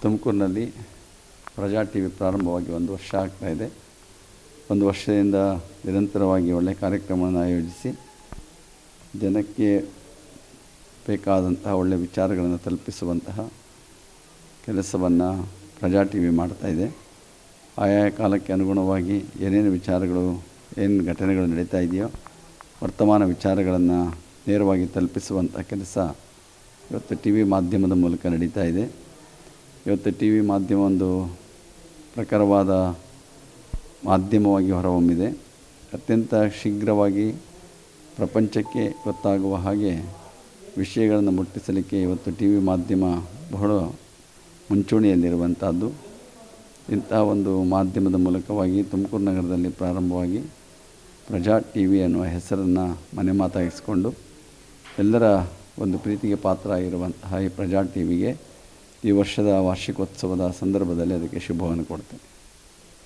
ತುಮಕೂರಿನಲ್ಲಿ ಪ್ರಜಾ T V ಪ್ರಾರಂಭವಾಗಿ 1 ವರ್ಷ ಆಗ್ತಾಯಿದೆ. 1 ವರ್ಷದಿಂದ ನಿರಂತರವಾಗಿ ಒಳ್ಳೆಯ ಕಾರ್ಯಕ್ರಮವನ್ನು ಆಯೋಜಿಸಿ ಜನಕ್ಕೆ ಬೇಕಾದಂತಹ ಒಳ್ಳೆಯ ವಿಚಾರಗಳನ್ನು ತಲುಪಿಸುವಂತಹ ಕೆಲಸವನ್ನು ಪ್ರಜಾ ಟಿ ವಿ ಮಾಡ್ತಾಯಿದೆ. ಆಯಾ ಕಾಲಕ್ಕೆ ಅನುಗುಣವಾಗಿ ಏನೇನು ವಿಚಾರಗಳು, ಏನು ಘಟನೆಗಳು ನಡೀತಾ ಇದೆಯೋ ವರ್ತಮಾನ ವಿಚಾರಗಳನ್ನು ನೇರವಾಗಿ ತಲುಪಿಸುವಂಥ ಕೆಲಸ ಇವತ್ತು ಟಿ ವಿ ಮಾಧ್ಯಮದ ಮೂಲಕ ನಡೀತಾ ಇದೆ. ಇವತ್ತು ಟಿ ವಿ ಮಾಧ್ಯಮ ಒಂದು ಪ್ರಖರವಾದ ಮಾಧ್ಯಮವಾಗಿ ಹೊರಹೊಮ್ಮಿದೆ. ಅತ್ಯಂತ ಶೀಘ್ರವಾಗಿ ಪ್ರಪಂಚಕ್ಕೆ ಗೊತ್ತಾಗುವ ಹಾಗೆ ವಿಷಯಗಳನ್ನು ಮುಟ್ಟಿಸಲಿಕ್ಕೆ ಇವತ್ತು ಟಿ ವಿ ಮಾಧ್ಯಮ ಬಹಳ ಮುಂಚೂಣಿಯಲ್ಲಿರುವಂಥದ್ದು. ಇಂತಹ ಒಂದು ಮಾಧ್ಯಮದ ಮೂಲಕವಾಗಿ ತುಮಕೂರು ನಗರದಲ್ಲಿ ಪ್ರಾರಂಭವಾಗಿ ಪ್ರಜಾ ಟಿ ವಿ ಅನ್ನುವ ಹೆಸರನ್ನು ಮನೆ ಮಾತಾಗಿಸಿಕೊಂಡು ಎಲ್ಲರ ಒಂದು ಪ್ರೀತಿಗೆ ಪಾತ್ರ ಆಗಿರುವಂತಹ ಈ ಪ್ರಜಾ ಟಿ ವಿಗೆ ಈ ವರ್ಷದ ವಾರ್ಷಿಕೋತ್ಸವದ ಸಂದರ್ಭದಲ್ಲಿ ಅದಕ್ಕೆ ಶುಭವನ್ನು ಕೊಡ್ತೇನೆ.